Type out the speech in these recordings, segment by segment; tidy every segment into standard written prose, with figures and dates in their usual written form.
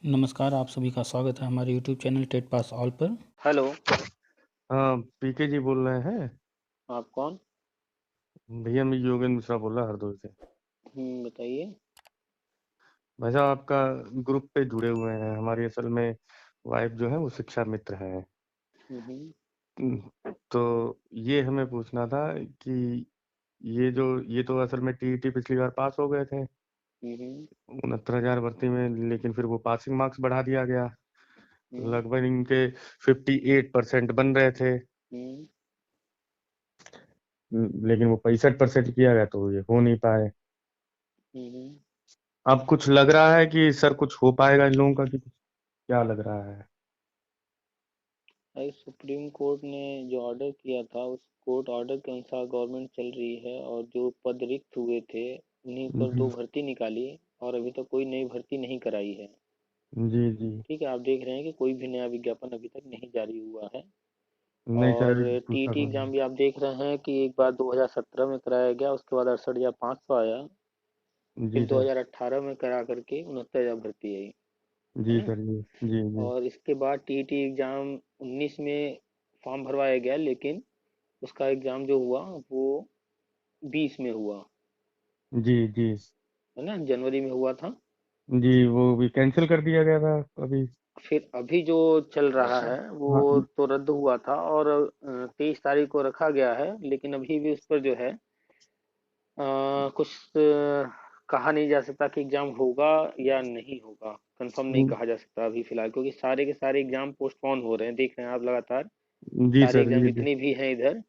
नमस्कार, आप सभी का स्वागत है हमारे YouTube channel TET pass all पर। हेलो। हाँ, पीके जी बोल रहे हैं। आप कौन? भैया मैं योगेंद्र मिश्रा बोल रहा हरदोई से। बताइए। भाई साहब आपका ग्रुप पे जुड़े हुए हैं। हमारी असल में वाइफ जो है वो शिक्षा मित्र है। हम्म। तो ये हमें पूछना था कि ये तो असल में टीईटी पिछली बार पास हो गए थे हम्म। 69,000 भर्ती में, लेकिन फिर वो पासिंग मार्क्स बढ़ा दिया गया। हम्म। लगभग इनके 58% बन रहे थे, हम्म। लेकिन वो 65% किया गया तो ये हो नहीं पाए। हम्म। अब कुछ लग रहा है कि सर कुछ हो पाएगा इन लोगों का, कि क्या लग रहा है? भाई, सुप्रीम कोर्ट ने जो ऑर्डर किया था उस कोर्ट ऑर्डर के अनुसार गवर्नमेंट चल रही है, और जो पद रिक्त हुए थे उन्हीं पर जी 2 भर्ती निकाली, और अभी तक कोई नई भर्ती नहीं कराई है। जी जी। ठीक है, आप देख रहे हैं कि कोई भी नया विज्ञापन अभी तक नहीं जारी हुआ है। नहीं सर, और अभी पुस्तक टीईटी हो एग्जाम भी आप देख रहे हैं कि एक बार 2017 में कराया गया, उसके बाद 68,500 आया, गया। फिर जी सर। 2018 में करा करके 69,000 भर्ती आई, है जी ना। सर। जी जी जी। और इसके बाद टीईटी एग्ज़ाम 19 में फॉर्म भरवाया गया, लेकिन उसका एग्ज़ाम जो हुआ वो 20 में हुआ, जी जी है ना, जनवरी में हुआ था। जी, वो भी कैंसिल कर दिया गया था अभी। फिर अभी जो चल रहा है वो हाँ तो रद्द हुआ था, और 23 तारीख को रखा गया है, लेकिन अभी भी उस पर जो है कुछ कहा नहीं जा सकता कि एग्ज़ाम होगा या नहीं होगा। कंफर्म नहीं कहा जा सकता अभी फिलहाल, क्योंकि सारे के सारे एग्ज़ाम पोस्टपोन हो रहे हैं, देख रहे हैं आप लगातार। जी सारे सर। एग्ज़ाम जी जी जितने भी हैं इधर,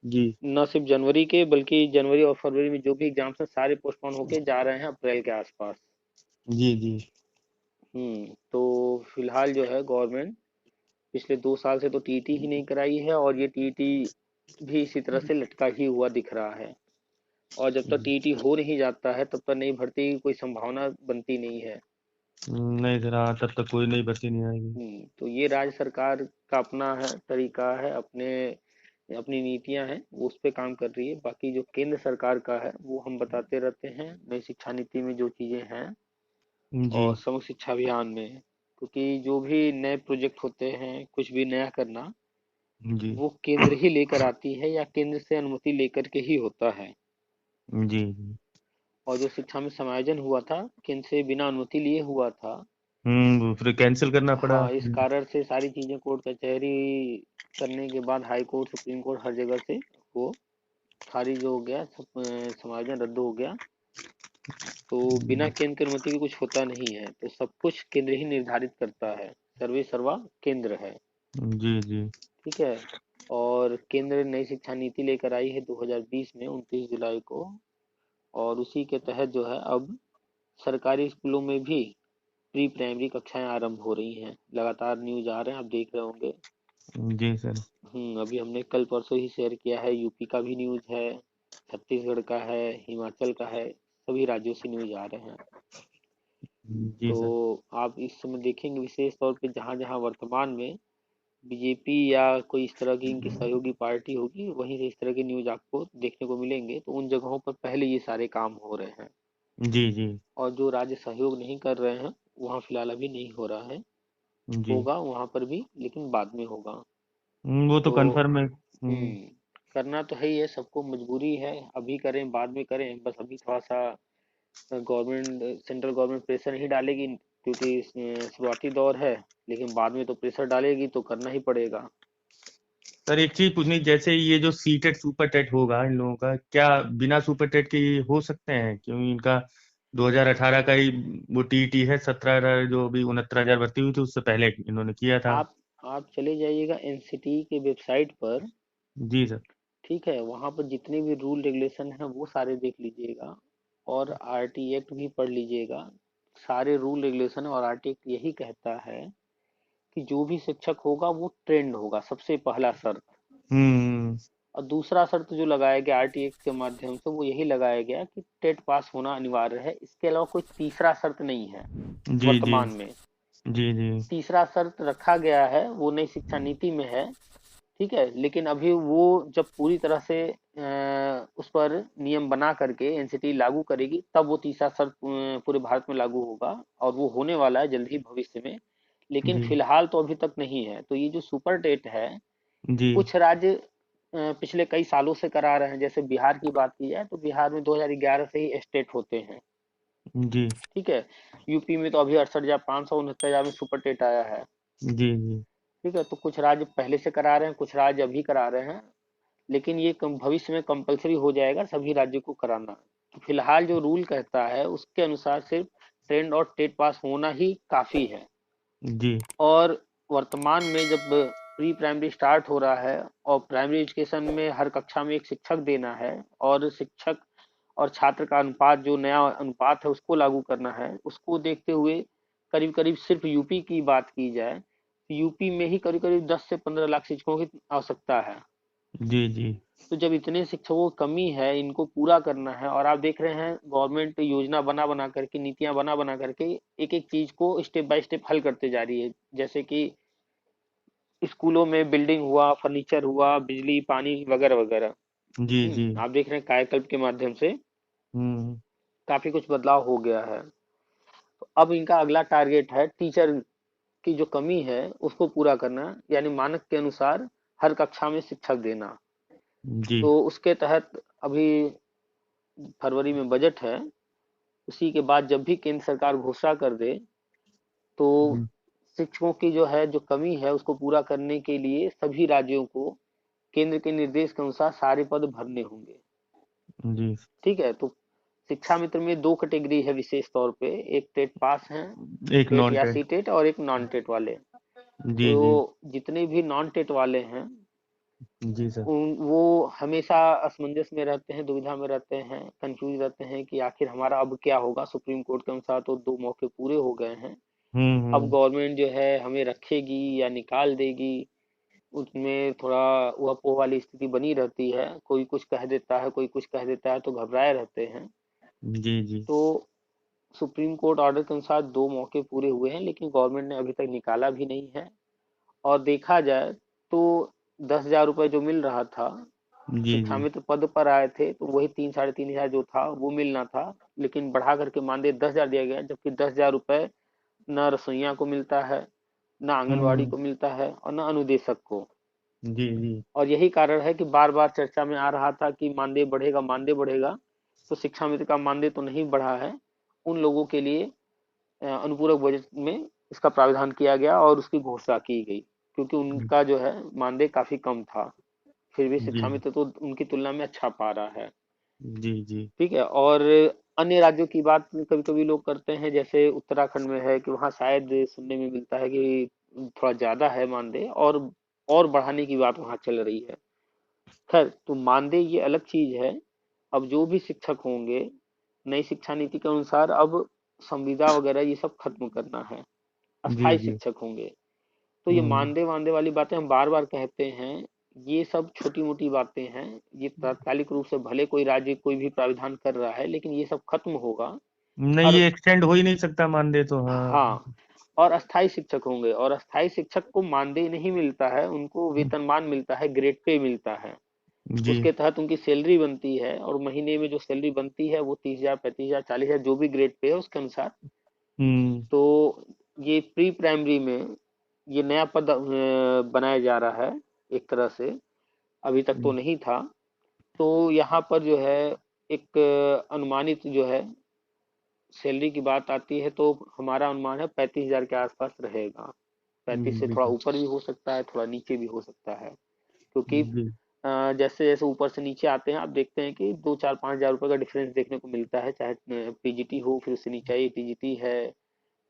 जी न सिर्फ जनवरी के बल्कि जनवरी और फरवरी में जो भी एग्जाम्स हैं सारे पोस्टपोन होके जा रहे हैं अप्रैल के आसपास। जी जी। तो फिलहाल जो है गवर्नमेंट पिछले 2 साल से तो टीटी ही नहीं कराई है, और ये टीटी भी इसी तरह से लटका ही हुआ दिख रहा है। और जब तक टीटी हो नहीं जाता है तब तक नई भर्ती की कोई संभावना बनती नहीं है। नहीं सर, हाँ तब तक कोई नई भर्ती नहीं आएगी। तो ये राज्य सरकार का अपना है तरीका है, अपने अपनी नीतियां हैं, वो उस पे काम कर रही है। बाकी जो केंद्र सरकार का है वो हम बताते रहते हैं नई शिक्षा नीति में जो चीजें हैं, जी और समग्र शिक्षा अभियान में। क्योंकि जो भी नए प्रोजेक्ट होते हैं, कुछ भी नया करना, जी वो केंद्र ही लेकर आती है या केंद्र से अनुमति लेकर के ही होता है। जी जी। और जो शिक्षा में समायोजन हुआ था केंद्र से बिना अनुमति लिए हुआ था। वो फिर कैंसिल करना पड़ा। हाँ, इस कारण से सारी चीजें कोर्ट कचहरी करने के बाद हाई कोर्ट सुप्रीम कोर्ट हर जगह से वो खारिज हो गया, समायोजन रद्द हो गया। तो बिना केंद्र की अनुमति के कुछ होता नहीं है, तो सब कुछ केंद्र ही निर्धारित करता है। सर्वे सर्वा केंद्र है। जी जी ठीक है। और केंद्र नई शिक्षा नीति लेकर आई है 2020 में 29 जुलाई को, और उसी के तहत जो है अब सरकारी स्कूलों में भी प्री प्राइमरी कक्षाएं आरंभ हो रही हैं। लगातार न्यूज आ रहे हैं, आप देख रहे होंगे। जी सर। अभी हमने कल परसों ही शेयर किया है, यूपी का भी न्यूज है, छत्तीसगढ़ का है, हिमाचल का है, सभी राज्यों से न्यूज आ रहे हैं। जी तो सर। आप इस समय देखेंगे विशेष तौर पे जहां जहां वर्तमान में बीजेपी या कोई इस तरह की इनकी सहयोगी पार्टी होगी, वहीं से इस तरह की न्यूज आपको देखने को मिलेंगे। तो उन जगहों पर पहले ये सारे काम हो रहे हैं, जी जी और जो राज्य सहयोग नहीं कर रहे हैं वहाँ फिलहाल अभी नहीं हो रहा है। जी। होगा वहाँ पर भी, लेकिन बाद में होगा। वो तो तो कंफर्म है। हम्म करना तो है ही है, सबको मजबूरी है, अभी करें बाद में करें, बस अभी थोड़ा सा गवर्नमेंट सेंट्रल गवर्नमेंट प्रेशर नहीं डालेगी, क्योंकि शुरुआती दौर है, लेकिन बाद में तो प्रेशर डालेगी तो करना ही पड़ेगा। सर एक चीज पूछनी, जैसे ये जो सीटेट सुपर टेट होगा इन लोगों का, क्या बिना सुपर टेट के ये हो सकते हैं? क्योंकि इनका 2018 का ही वो टीईटी है, 17,000 जो अभी 69,000 भर्ती हुई थी उससे पहले इन्होंने किया था। आप चले जाइएगा एनसीटी के वेबसाइट पर। जी सर। ठीक है, वहाँ पर जितने भी रूल रेगुलेशन हैं वो सारे देख लीजिएगा, और आरटी एक्ट भी पढ़ लीजिएगा। सारे रूल रेगुलेशन और आरटी एक्ट यही कहता है कि जो भी शिक्षक होगा वो ट्रेंड होगा, सबसे पहला शर्त। हम्म। और दूसरा शर्त जो लगाया गया आरटी एक्ट के माध्यम से वो यही लगाया गया कि टेट पास होना अनिवार्य है। इसके अलावा कोई तीसरा शर्त नहीं है जी जी वर्तमान में। जी जी तीसरा शर्त रखा गया है, वो नई शिक्षा नीति में है। ठीक है, लेकिन अभी वो जब पूरी तरह से उस पर नियम बना करके एनसीटी लागू करेगी, तब वो तीसरा शर्त पूरे भारत में लागू होगा, और वो होने वाला है जल्द ही भविष्य में, लेकिन जी फिलहाल तो अभी तक नहीं है। तो ये जो सुपर टेट है, जी कुछ राज्य पिछले कई सालों से करा रहे हैं। जैसे बिहार की बात की जाए तो बिहार में 2011 से ही स्टेट होते हैं, जी ठीक है। यूपी में तो अभी 68,569 में सुपर टेट आया है, जी जी ठीक है। तो कुछ राज्य पहले से करा रहे हैं, कुछ राज्य अभी करा रहे हैं, लेकिन ये भविष्य में कंपलसरी हो जाएगा सभी राज्यों को कराना। तो फिलहाल जो रूल कहता है उसके अनुसार सिर्फ ट्रेंड और टेट पास होना ही काफी है। जी और वर्तमान में जब प्री प्राइमरी स्टार्ट हो रहा है और प्राइमरी एजुकेशन में हर कक्षा में एक शिक्षक देना है, और शिक्षक और छात्र का अनुपात, जो नया अनुपात है उसको लागू करना है, उसको देखते हुए करीब करीब सिर्फ यूपी की बात की जाए तो यूपी में ही करीब करीब 10 से 15 लाख शिक्षकों की आवश्यकता है। जी जी तो जब इतने शिक्षकों की कमी है, इनको पूरा करना है, और आप देख रहे हैं गवर्नमेंट योजना बना बना करके, नीतियां बना बना करके एक एक चीज को स्टेप बाय स्टेप हल करते जा रही है। जैसे कि स्कूलों में बिल्डिंग हुआ, फर्नीचर हुआ, बिजली, पानी वगैरह वगैरह। जी जी आप देख रहे हैं कायाकल्प के माध्यम से हम्म काफी कुछ बदलाव हो गया है। तो अब इनका अगला टारगेट है टीचर की जो कमी है उसको पूरा करना, यानी मानक के अनुसार हर कक्षा में शिक्षक देना। जी तो उसके तहत अभी फरवरी में बजट है, उसी के बाद जब भी केंद्र सरकार घोषणा कर दे, तो हम्म, शिक्षकों की जो है, जो कमी है, उसको पूरा करने के लिए सभी राज्यों को केंद्र के निर्देश के अनुसार सारे पद भरने होंगे, जी ठीक है। तो शिक्षा मित्र में दो कैटेगरी है विशेष तौर पे, एक टेट पास हैं, एक टेट नॉन या टेट सी टेट, और एक नॉन टेट वाले। जी जी तो जितने भी नॉन टेट वाले हैं, जी सर वो हमेशा असमंजस में रहते हैं, दुविधा में रहते हैं, कंफ्यूज रहते हैं कि आखिर हमारा अब क्या होगा। सुप्रीम कोर्ट के अनुसार तो 2 मौके पूरे हो गए हैं, अब हम्म। गवर्नमेंट जो है हमें रखेगी या निकाल देगी, उसमें थोड़ा उहापोह वाली स्थिति बनी रहती है। कोई कुछ कह देता है, कोई कुछ कह देता है, तो घबराए रहते हैं। जी जी तो सुप्रीम कोर्ट ऑर्डर के अनुसार 2 मौके पूरे हुए हैं, लेकिन गवर्नमेंट ने अभी तक निकाला भी नहीं है। और देखा जाए तो 10,000 रुपये जो मिल रहा था, जी शिक्षा जी मित्र पद पर आए थे तो वही 3 साढ़े 3 हजार जो था वो मिलना था, लेकिन बढ़ा करके मानदेय 10,000 दिया गया, जबकि 10,000 रुपये न रसोइया को मिलता है, न आंगनवाड़ी हम्म को मिलता है, और न अनुदेशक को। जी जी और यही कारण है कि बार बार चर्चा में आ रहा था कि मानदेय बढ़ेगा, मानदेय बढ़ेगा। तो शिक्षा मित्र का मानदेय तो नहीं बढ़ा है। उन लोगों के लिए अनुपूरक बजट में इसका प्रावधान किया गया और उसकी घोषणा की गई, क्योंकि उनका जो है मानदेय काफी कम था। फिर भी जी शिक्षा मित्र तो उनकी तुलना में अच्छा पा रहा है, जी जी ठीक है। और अन्य राज्यों की बात कभी कभी लोग करते हैं, जैसे उत्तराखंड में है कि वहाँ शायद सुनने में मिलता है कि थोड़ा ज्यादा है मानदेय, और बढ़ाने की बात वहाँ चल रही है। खैर, तो मानदेय ये अलग चीज है। अब जो भी शिक्षक होंगे, नई शिक्षा नीति के अनुसार अब संविदा वगैरह ये सब खत्म करना है, जी अस्थायी जी शिक्षक होंगे। तो ये हम्म मानदेय वानदेय वाली बातें हम बार बार कहते हैं, ये सब छोटी मोटी बातें हैं। ये तात्कालिक रूप से भले कोई राज्य कोई भी प्राविधान कर रहा है, लेकिन ये सब खत्म होगा। नहीं और ये एक्सटेंड हो ही नहीं सकता मानदेय तो हाँ हाँ, और अस्थायी शिक्षक होंगे, और अस्थायी शिक्षक को मानदेय नहीं मिलता है, उनको वेतनमान मिलता है, ग्रेड पे मिलता है। जी उसके तहत उनकी सैलरी बनती है, और महीने में जो सैलरी बनती है वो 30,000, 35,000, 40,000, जो भी ग्रेड पे है उसके अनुसार। हम्म तो ये प्री प्राइमरी में ये नया पद बनाया जा रहा है एक तरह से, अभी तक तो नहीं था। तो यहाँ पर जो है एक अनुमानित जो है सैलरी की बात आती है, तो हमारा अनुमान है 35,000 के आसपास रहेगा। 35 से जी थोड़ा सर ऊपर भी हो सकता है, थोड़ा नीचे भी हो सकता है, क्योंकि जी जैसे जैसे ऊपर से नीचे आते हैं आप देखते हैं कि 2, 4, 5 हजार रुपए का डिफरेंस देखने को मिलता है, चाहे पीजीटी हो, फिर उससे नीचे आई टीजीटी है,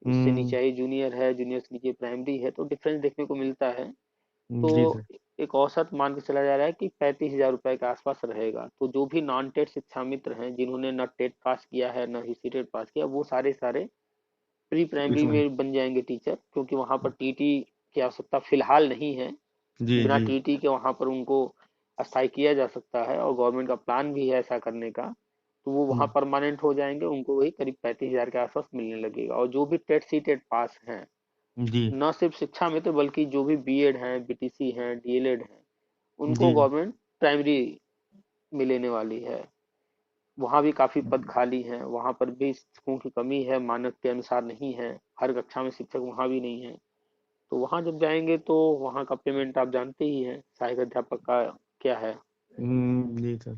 उससे हम्म नीचे आई जूनियर है, जूनियर से नीचे प्राइमरी है, तो डिफरेंस देखने को मिलता है। तो जी सर एक औसत मान के चला जा रहा है कि 35,000 रुपए के आसपास रहेगा। तो जो भी नॉन टेट शिक्षा मित्र हैं, जिन्होंने न टेट पास किया है न ही सी टेट पास किया, वो सारे सारे प्री प्राइमरी इसमें में बन जाएंगे टीचर, क्योंकि वहां पर टीटी की आवश्यकता फिलहाल नहीं है। जी बिना जी टीटी के वहां पर उनको अस्थायी किया जा सकता है, और गवर्नमेंट का प्लान भी है ऐसा करने का। तो वो वहां हम्म, परमानेंट हो जाएंगे, उनको वही करीब 35,000 के आसपास मिलने लगेगा। और जो भी टेट सी टेट पास हैं, जी न सिर्फ शिक्षा में तो बल्कि जो भी बीएड हैं, बीटीसी हैं, डीएलएड हैं, उनको जी गवर्नमेंट प्राइमरी में लेने वाली है। वहाँ भी काफी पद खाली हैं, वहाँ पर भी शिक्षकों की कमी है, मानक के अनुसार नहीं है, हर कक्षा में शिक्षक वहाँ भी नहीं है। तो वहाँ जब जाएंगे तो वहाँ का पेमेंट आप जानते ही हैं सहायक अध्यापक का क्या है। जी सर।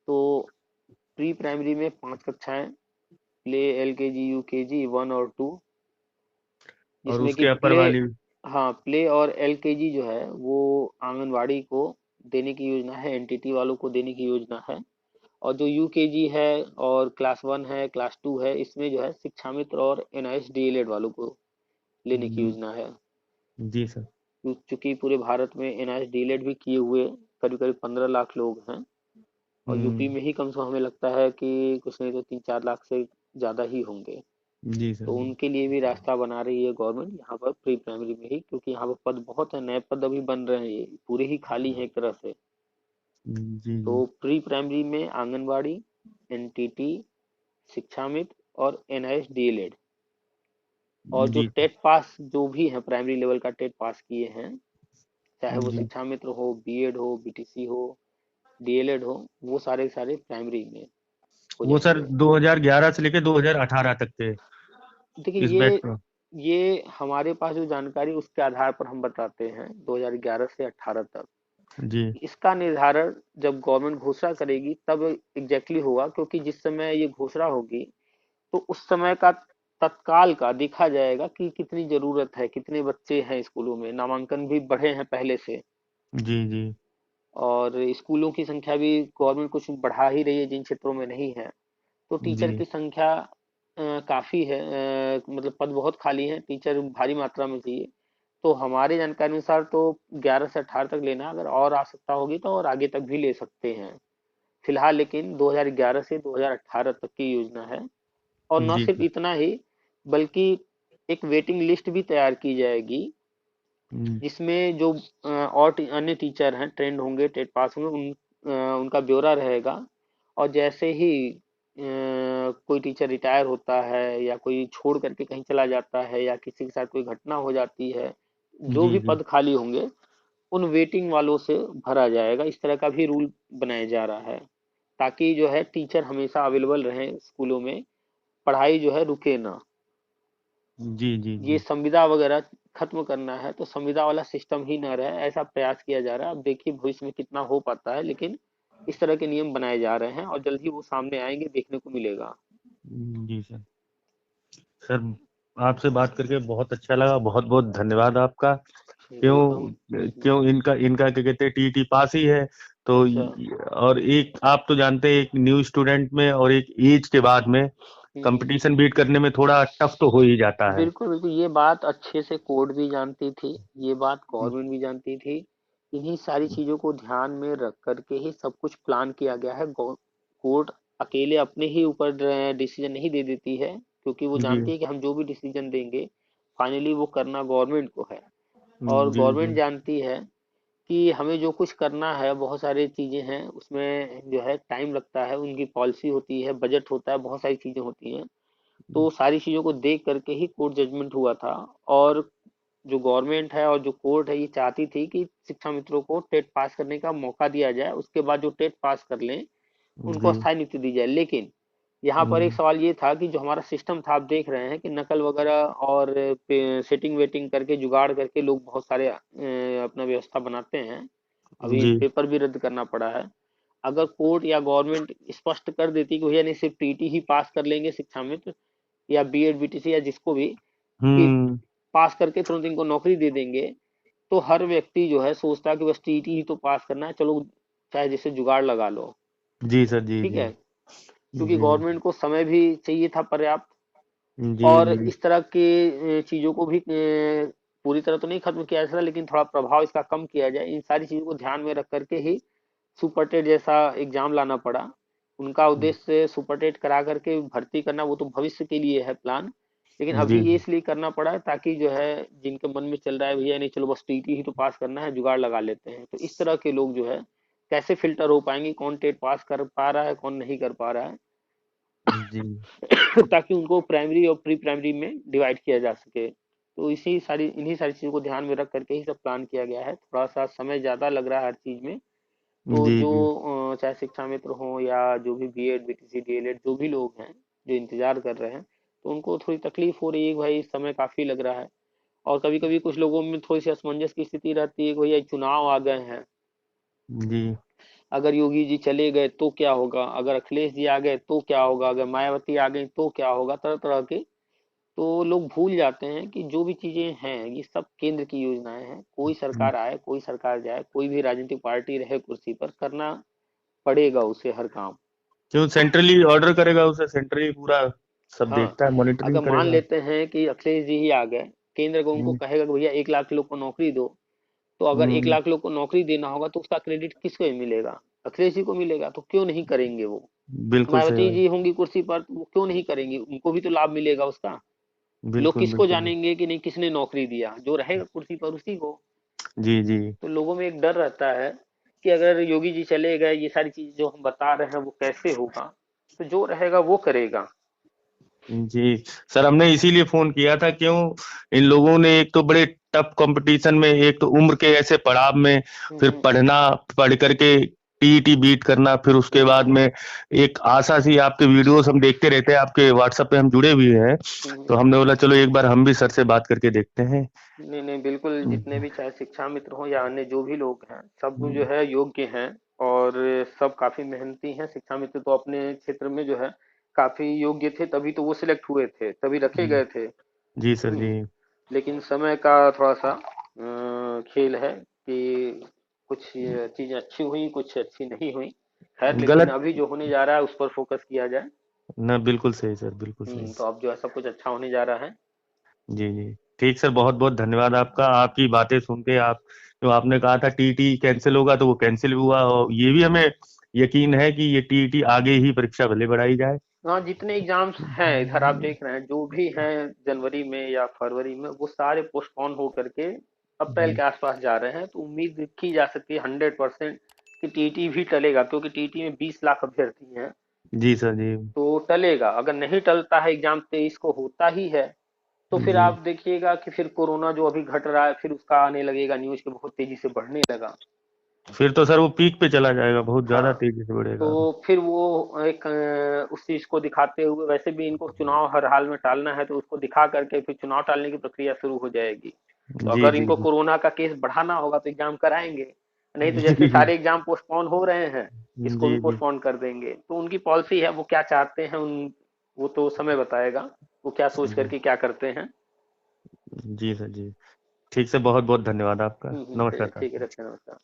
तो प्री प्राइमरी में 5 कक्षाएं, प्ले, LKG, UKG 1 और 2, और जिसमें कि उसके अपर प्ले, वाली। हाँ प्ले और LKG जो है वो आंगनवाड़ी को देने की योजना है, NTT वालों को देने की योजना है। और जो UKG है और क्लास 1 है, क्लास 2 है, इसमें जो है शिक्षा मित्र और NIS DLED वालों को लेने की जी। योजना है। जी सर। चूंकि पूरे भारत में NIS DLED भी किए हुए करीब करीब 15 लाख लोग हैं, और यूपी हम्म। में ही कम से कम हमें लगता है कि कुछ नहीं तो 3-4 लाख से ज्यादा ही होंगे। जी सर। तो जी। उनके लिए भी रास्ता बना रही है गवर्नमेंट यहाँ पर प्री प्राइमरी में ही, क्योंकि यहाँ पर पद बहुत है, नए पद अभी बन रहे हैं, ये पूरे ही खाली हैं एक तरह से। जी। तो जी। प्री प्राइमरी में आंगनबाड़ी, NTT, शिक्षा मित्र और NIS DLED, और जो जी। टेट पास जो भी है प्राइमरी लेवल का टेट पास किए हैं, चाहे वो जी। शिक्षा मित्र हो, BEd हो, BTC हो, DLED हो, वो सारे के सारे प्राइमरी में हो वो सर जाएंगे। 2011 से लेके 2018 तक थे देखिए इस बैच में। ये हमारे पास जो जानकारी उसके आधार पर हम बताते हैं 2011 से 18 तक। जी। इसका निर्धारण जब गवर्नमेंट घोषणा करेगी तब एग्जैक्टली होगा, क्योंकि जिस समय ये घोषणा होगी तो उस समय का तत्काल का देखा जाएगा कि कितनी जरूरत है, कितने बच्चे हैं स्कूलों में, नामांकन भी बढ़े हैं पहले से, जी। जी। और स्कूलों की संख्या भी गवर्नमेंट कुछ बढ़ा ही रही है जिन क्षेत्रों में नहीं है। तो टीचर जी। की संख्या काफी है, मतलब पद बहुत खाली है, टीचर भारी मात्रा में चाहिए। तो हमारे जानकारी अनुसार तो 11 से 18 तक लेना, अगर और आवश्यकता होगी तो और आगे तक भी ले सकते हैं। फिलहाल लेकिन 2011 से 2018 तक की योजना है। और न जी सिर्फ सर। इतना ही, बल्कि एक वेटिंग लिस्ट भी तैयार की जाएगी, हम्म। जिसमें जो और अन्य टीचर हैं ट्रेंड होंगे, टेट पास होंगे, उनका ब्यौरा रहेगा। और जैसे ही कोई टीचर रिटायर होता है या कोई छोड़ करके कहीं चला जाता है या किसी के साथ कोई घटना हो जाती है, जो जी। भी जी। पद खाली होंगे उन वेटिंग वालों से भरा जाएगा। इस तरह का भी रूल बनाया जा रहा है, ताकि जो है टीचर हमेशा अवेलेबल रहें स्कूलों में, पढ़ाई जो है रुके ना। जी। जी। ये जी। संविदा वगैरह खत्म करना है, तो संविदा वाला सिस्टम ही ना रहे, ऐसा प्रयास किया जा रहा है। अब देखिए भविष्य में कितना हो पाता है, लेकिन इस तरह के नियम बनाए जा रहे हैं और जल्द ही वो सामने आएंगे, देखने को मिलेगा। जी सर। सर आपसे बात करके बहुत अच्छा लगा, बहुत बहुत धन्यवाद आपका। वेलकम। क्यों क्यों इनका इनका क्या कहते हैं, टीटी पास ही है तो अच्छा। और एक आप तो जानते हैं एक न्यू स्टूडेंट में और एक एज के बाद में हम्म। कंपटीशन बीट करने में थोड़ा टफ तो हो ही जाता है। बिल्कुल बिल्कुल, ये बात अच्छे से कोर्ट भी जानती थी, ये बात गवर्नमेंट भी जानती थी। इन्हीं सारी चीजों को ध्यान में रख करके ही सब कुछ प्लान किया गया है। कोर्ट अकेले अपने ही ऊपर डिसीजन नहीं दे देती है, क्योंकि वो जी। जानती है कि हम जो भी डिसीजन देंगे फाइनली वो करना गवर्नमेंट को है। और जी। गवर्नमेंट जी। जानती है कि हमें जो कुछ करना है, बहुत सारी चीजें हैं उसमें जो है टाइम लगता है, उनकी पॉलिसी होती है, बजट होता है, बहुत सारी चीजें होती हैं। तो सारी चीजों को देख करके ही कोर्ट जजमेंट हुआ था। और जो गवर्नमेंट है और जो कोर्ट है ये चाहती थी कि शिक्षा मित्रों को टेट पास करने का मौका दिया जाए, उसके बाद जो टेट पास कर लें उनको जी। अस्थायी नियुक्ति दी जाए। लेकिन यहाँ पर एक सवाल ये था कि जो हमारा सिस्टम था, आप देख रहे हैं कि नकल वगैरह और सेटिंग वेटिंग करके जुगाड़ करके लोग बहुत सारे अपना व्यवस्था बनाते हैं। अभी जी। पेपर भी रद्द करना पड़ा है। अगर कोर्ट या गवर्नमेंट स्पष्ट कर देती कि भैया नहीं, सिर्फ टीटी ही पास कर लेंगे शिक्षा मित्र या BEd BTC या जिसको भी, कि हम्म। पास करके तुरंत इनको नौकरी दे देंगे, तो हर व्यक्ति जो है सोचता है कि बस टीटी ही तो पास करना है, चलो चाहे जिससे जुगाड़ लगा लो। जी सर। जी। ठीक जी। है, क्योंकि जी। गवर्नमेंट को समय भी चाहिए था पर्याप्त। जी। और जी। इस तरह की चीजों को भी पूरी तरह तो नहीं खत्म किया जा सकता, लेकिन थोड़ा प्रभाव इसका कम किया जाए, इन सारी चीजों को ध्यान में रख करके ही सुपर टेट जैसा एग्जाम लाना पड़ा। उनका उद्देश्य सुपर टेट करा करके भर्ती करना, वो तो भविष्य के लिए है प्लान, लेकिन अभी जी। ये इसलिए करना पड़ा है ताकि जो है जिनके मन में चल रहा है भैया नहीं चलो बस टीटी ही तो पास करना है, जुगाड़ लगा लेते हैं, तो इस तरह के लोग जो है कैसे फिल्टर हो पाएंगे, कौन टेट पास कर पा रहा है कौन नहीं कर पा रहा है, जी। ताकि उनको प्राइमरी और प्री प्राइमरी में डिवाइड किया जा सके। तो इन्हीं सारी चीजों को ध्यान में रख करके ही सब प्लान किया गया है। थोड़ा सा समय ज्यादा लग रहा है हर चीज में, तो जी जो जी चाहे शिक्षा मित्र हो या जो भी बीएड बीटीसी डीएलएड जो भी लोग हैं जो इंतजार कर रहे हैं, तो उनको थोड़ी तकलीफ हो रही है कि भाई समय काफी लग रहा है। और कभी कभी कुछ लोगों में थोड़ी सी असमंजस की स्थिति रहती है कि भैया चुनाव आ गए हैं, जी अगर योगी जी चले गए तो क्या होगा, अगर अखिलेश जी आ गए तो क्या होगा, अगर मायावती आ गई तो क्या होगा, तरह तरह के। तो लोग भूल जाते हैं कि जो भी चीजें हैं ये सब केंद्र की योजनाएं हैं। कोई सरकार आए कोई सरकार जाए, कोई भी राजनीतिक पार्टी रहे कुर्सी पर, करना पड़ेगा उसे हर काम। क्यों सेंट्रली ऑर्डर करेगा उसे, सेंट्रली पूरा सब हाँ, देखता है, अगर मॉनिटरिंग मान करेगा। लेते हैं कि अखिलेश जी ही आ गए, केंद्र को उनको हम्म कहेगा कि भैया 1 लाख लोग को नौकरी दो, तो अगर एक हम्म, लाख लोग को नौकरी देना होगा तो उसका क्रेडिट किसको मिलेगा? अखिलेश जी को मिलेगा। तो क्यों नहीं करेंगे वो? बिल्कुल सही मायावती बात। जी होंगी कुर्सी पर तो वो क्यों नहीं करेंगी? उनको भी तो लाभ मिलेगा उसका। लोग बिल्कुल किसको बिल्कुल। जानेंगे कि नहीं किसने नौकरी दिया? जो रहेगा कुर्सी पर उसी को। जी जी तो लोगों में एक डर रहता है कि अगर योगी जी चले गए, ये सारी चीज जो हम बता रहे हैं वो कैसे होगा? तो जो रहेगा वो करेगा। जी। सर हमने इसीलिए फोन किया था, क्यों इन लोगों ने एक तो बड़े टफ कंपटीशन में, एक तो उम्र के ऐसे पड़ाव में, फिर हम्म पढ़ना, पढ़ करके टीईटी बीट करना, फिर उसके बाद हम्म में एक आशा सी, आपके वीडियोस हम देखते रहते हैं, आपके व्हाट्सएप पे हम जुड़े हुए हैं, तो हम्म। हमने बोला चलो एक बार हम भी सर से बात करके देखते हैं। नहीं नहीं, बिल्कुल, जितने भी चाहे शिक्षा मित्र हो या अन्य जो भी लोग हैं, सब जो हम्म, है योग्य हैं और सब काफी मेहनती हैं। शिक्षा मित्र तो अपने क्षेत्र में जो है काफी योग्य थे, तभी तो वो सिलेक्ट हुए थे, तभी रखे गए थे। जी सर जी। लेकिन समय का थोड़ा सा खेल है कि कुछ चीजें अच्छी हुई कुछ अच्छी नहीं हुई। खैर, लेकिन गलत। अभी जो होने जा रहा है उस पर फोकस किया जाए। ना बिल्कुल सही सर, बिल्कुल सही। तो अब जो है सब कुछ अच्छा होने जा रहा है। जी जी। ठीक सर, बहुत बहुत धन्यवाद आपका। आपकी बातें सुन के, आप जो आपने कहा था टीटी कैंसिल होगा, तो वो कैंसिल हुआ, और ये भी हमें यकीन है कि ये टीटी आगे ही परीक्षा भले बढ़ाई जाए। हाँ, जितने एग्जाम्स हैं इधर आप देख रहे हैं जो भी हैं जनवरी में या फरवरी में, वो सारे पोस्टपोन हो करके अप्रैल जी के आसपास जा रहे हैं। तो उम्मीद की जा सकती है 100% कि टीटी भी टलेगा, क्योंकि टीटी में 20 लाख अभ्यर्थी हैं। जी सर जी। तो टलेगा। अगर नहीं टलता है, एग्जाम 23 को होता ही है, तो फिर जी आप देखिएगा कि फिर कोरोना जो अभी घट रहा है फिर उसका आने लगेगा न्यूज के, बहुत तेजी से बढ़ने लगा। फिर तो सर वो पीक पे चला जाएगा, बहुत ज्यादा हाँ, तेजी से बढ़ेगा। तो फिर वो एक उस चीज को दिखाते हुए, वैसे भी इनको चुनाव हर हाल में टालना है, तो उसको दिखा करके फिर चुनाव टालने की प्रक्रिया शुरू हो जाएगी। तो जी अगर जी इनको कोरोना का केस बढ़ाना होगा तो एग्जाम कराएंगे, नहीं तो जी जैसे जी सारे एग्जाम पोस्टपोन हो रहे हैं इसको भी जी जी पोस्टपोन कर देंगे। तो उनकी पॉलिसी है, वो क्या चाहते हैं वो तो समय बताएगा वो क्या सोच करके क्या करते हैं। जी सर जी। ठीक से, बहुत बहुत धन्यवाद आपका। नमस्कार चलिए ठीक है, सर। रखते हैं, नमस्कार।